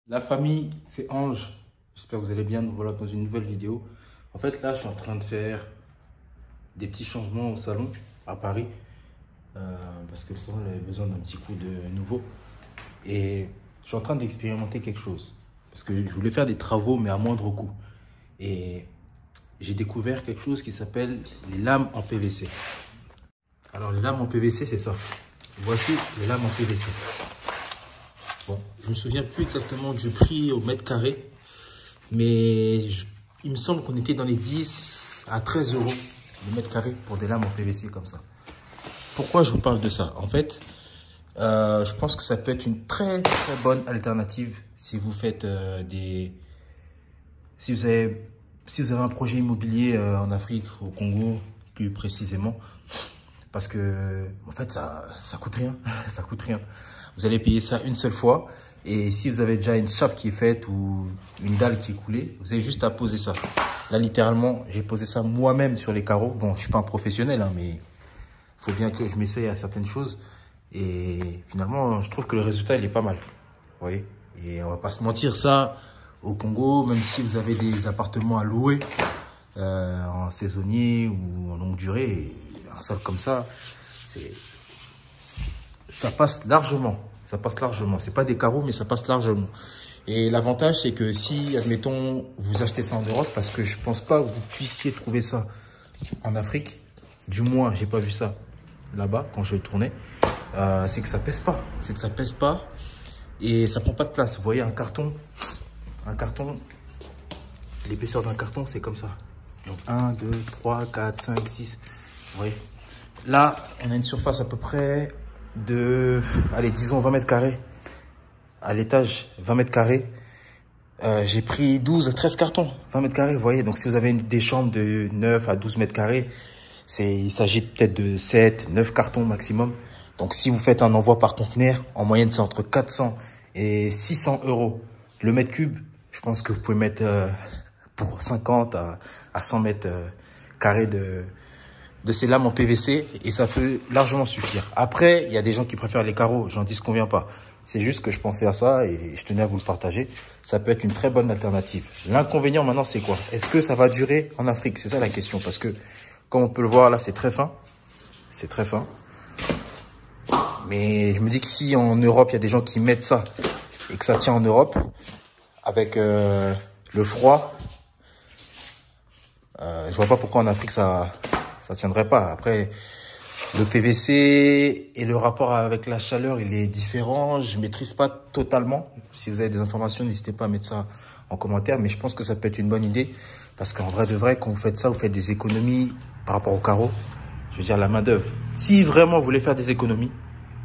La famille, c'est Ange. J'espère que vous allez bien. Nous voilà dans une nouvelle vidéo. En fait, là, je suis en train de faire des petits changements au salon à Paris. Parce que le salon avait besoin d'un petit coup de nouveau. Et je suis en train d'expérimenter quelque chose. Parce que je voulais faire des travaux, mais à moindre coût. Et j'ai découvert quelque chose qui s'appelle les lames en PVC. Alors, les lames en PVC, c'est ça. Voici les lames en PVC. Bon, je ne me souviens plus exactement du prix au mètre carré, mais il me semble qu'on était dans les 10 à 13 euros le mètre carré pour des lames en PVC comme ça. Pourquoi je vous parle de ça? En fait, je pense que ça peut être une très bonne alternative si vous faites si vous avez un projet immobilier en Afrique, au Congo plus précisément. Parce que, en fait, ça coûte rien. Ça coûte rien. Vous allez payer ça une seule fois. Et si vous avez déjà une chape qui est faite ou une dalle qui est coulée, vous avez juste à poser ça. Là, littéralement, j'ai posé ça moi-même sur les carreaux. Bon, je suis pas un professionnel, hein, mais il faut bien que je m'essaye à certaines choses. Et finalement, je trouve que le résultat, il est pas mal. Vous voyez? Et on va pas se mentir, ça, au Congo, même si vous avez des appartements à louer, en saisonnier ou en longue durée, un sol comme ça, ça passe largement. Ça passe largement. C'est pas des carreaux, mais ça passe largement. Et l'avantage, c'est que si, admettons, vous achetez ça en Europe, parce que je pense pas que vous puissiez trouver ça en Afrique, du moins, j'ai pas vu ça là-bas quand je tournais, c'est que ça pèse pas. C'est que ça pèse pas et ça prend pas de place. Vous voyez, un carton, l'épaisseur d'un carton, c'est comme ça. Donc 1, 2, 3, 4, 5, 6. Vous voyez. Là, on a une surface à peu près de, allez, disons 20 mètres carrés. À l'étage, 20 mètres carrés. J'ai pris 12 à 13 cartons, 20 mètres carrés, vous voyez. Donc, si vous avez des chambres de 9 à 12 mètres carrés, il s'agit peut-être de 7, 9 cartons maximum. Donc, si vous faites un envoi par conteneur, en moyenne, c'est entre 400 et 600 euros le mètre cube. Je pense que vous pouvez mettre pour 50 à 100 mètres carrés de ces lames en PVC et ça peut largement suffire. Après, il y a des gens qui préfèrent les carreaux, j'en disconviens pas. C'est juste que je pensais à ça et je tenais à vous le partager. Ça peut être une très bonne alternative. L'inconvénient maintenant, c'est quoi? Est-ce que ça va durer en Afrique? C'est ça la question. Parce que, comme on peut le voir là, c'est très fin. C'est très fin. Mais je me dis que si en Europe, il y a des gens qui mettent ça et que ça tient en Europe, avec le froid, je vois pas pourquoi en Afrique ça tiendrait pas. Après, le PVC et le rapport avec la chaleur, il est différent. Je maîtrise pas totalement. Si vous avez des informations, n'hésitez pas à mettre ça en commentaire. Mais je pense que ça peut être une bonne idée. Parce qu'en vrai de vrai, quand vous faites ça, vous faites des économies par rapport au carreau. Je veux dire, la main d'œuvre. Si vraiment vous voulez faire des économies,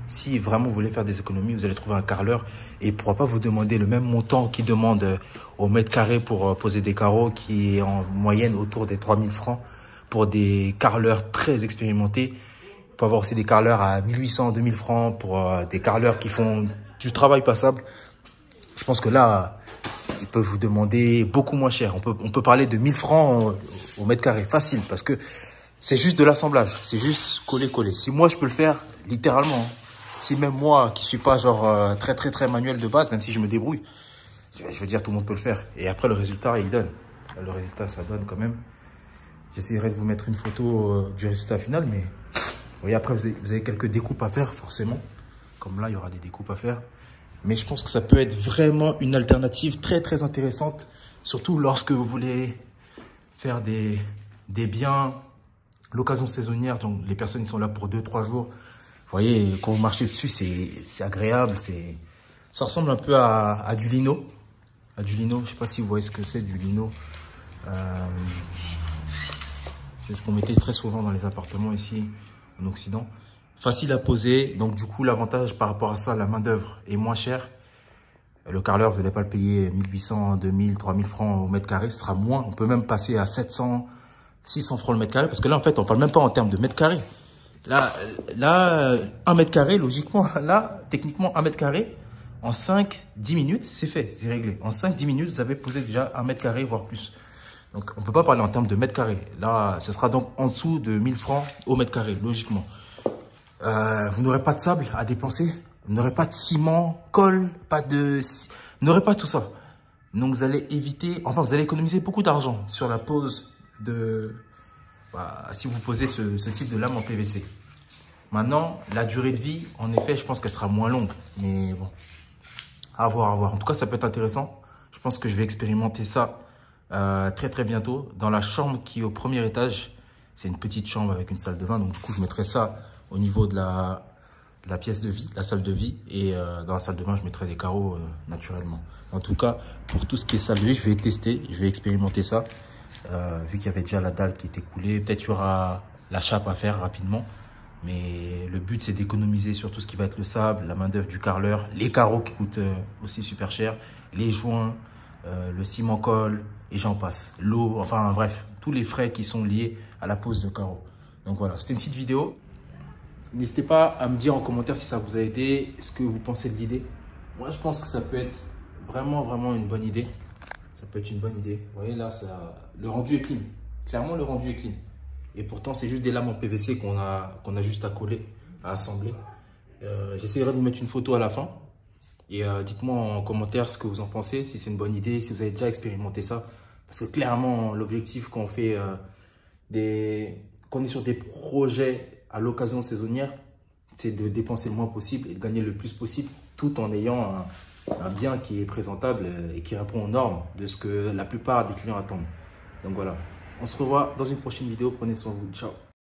vous allez trouver un carreleur et il ne pourra pas vous demander le même montant qu'il demande au mètre carré pour poser des carreaux, qui est en moyenne autour des 3000 francs pour des carreleurs très expérimentés. Il peut y avoir aussi des carreleurs à 1800, 2000 francs pour des carreleurs qui font du travail passable. Je pense que là, ils peuvent vous demander beaucoup moins cher. On peut parler de 1000 francs au mètre carré, facile, parce que c'est juste de l'assemblage. C'est juste coller. Si moi, je peux le faire, littéralement, hein. Si même moi, qui suis pas genre très manuel de base, même si je me débrouille, je veux dire, tout le monde peut le faire. Et après, le résultat, il donne. Le résultat, ça donne quand même. J'essaierai de vous mettre une photo du résultat final, mais vous voyez, après, vous avez quelques découpes à faire, forcément. Comme là, il y aura des découpes à faire. Mais je pense que ça peut être vraiment une alternative très intéressante, surtout lorsque vous voulez faire des biens, l'occasion saisonnière. Donc, les personnes, ils sont là pour 2-3 jours. Vous voyez, quand vous marchez dessus, c'est agréable. Ça ressemble un peu à du lino. Je ne sais pas si vous voyez ce que c'est, du lino. C'est ce qu'on mettait très souvent dans les appartements ici en Occident. Facile à poser. Donc, du coup, l'avantage par rapport à ça, la main-d'œuvre est moins chère. Le carreleur, vous n'allez pas le payer 1800, 2000, 3000 francs au mètre carré. Ce sera moins. On peut même passer à 700, 600 francs le mètre carré. Parce que là, en fait, on ne parle même pas en termes de mètre carré. Là, 1 mètre carré, logiquement, là, techniquement, 1 mètre carré, en 5-10 minutes, c'est fait, c'est réglé. En 5-10 minutes, vous avez posé déjà 1 mètre carré, voire plus. Donc, on ne peut pas parler en termes de mètre carré. Là, ce sera donc en dessous de 1000 francs au mètre carré, logiquement. Vous n'aurez pas de sable à dépenser. Vous n'aurez pas de ciment, colle, vous n'aurez pas tout ça. Donc, vous allez éviter, enfin, vous allez économiser beaucoup d'argent sur la pose si vous posez ce type de lame en PVC. Maintenant, la durée de vie, en effet, je pense qu'elle sera moins longue. Mais bon, à voir, à voir. En tout cas, ça peut être intéressant. Je pense que je vais expérimenter ça très, très bientôt. Dans la chambre qui est au premier étage, c'est une petite chambre avec une salle de bain. Donc, du coup, je mettrai ça au niveau de la pièce de vie, la salle de vie. Et dans la salle de bain, je mettrai des carreaux naturellement. En tout cas, pour tout ce qui est salle de vie, je vais tester, je vais expérimenter ça. Vu qu'il y avait déjà la dalle qui était coulée, peut-être qu'il y aura la chape à faire rapidement. Mais le but, c'est d'économiser sur tout ce qui va être le sable, la main-d'œuvre du carreleur, les carreaux qui coûtent aussi super cher, les joints, le ciment colle, et j'en passe. L'eau, enfin bref, tous les frais qui sont liés à la pose de carreaux. Donc voilà, c'était une petite vidéo. N'hésitez pas à me dire en commentaire si ça vous a aidé, ce que vous pensez de l'idée. Moi, je pense que ça peut être vraiment, vraiment une bonne idée. Ça peut être une bonne idée. Vous voyez là, le rendu est clean. Clairement, le rendu est clean. Et pourtant, c'est juste des lames en PVC qu'on a juste à coller, à assembler. J'essaierai de vous mettre une photo à la fin. Et dites-moi en commentaire ce que vous en pensez, si c'est une bonne idée, si vous avez déjà expérimenté ça. Parce que clairement, l'objectif quand on fait qu'on est sur des projets à l'occasion saisonnière, c'est de dépenser le moins possible et de gagner le plus possible, tout en ayant un bien qui est présentable et qui répond aux normes de ce que la plupart des clients attendent. Donc voilà. On se revoit dans une prochaine vidéo. Prenez soin de vous. Ciao.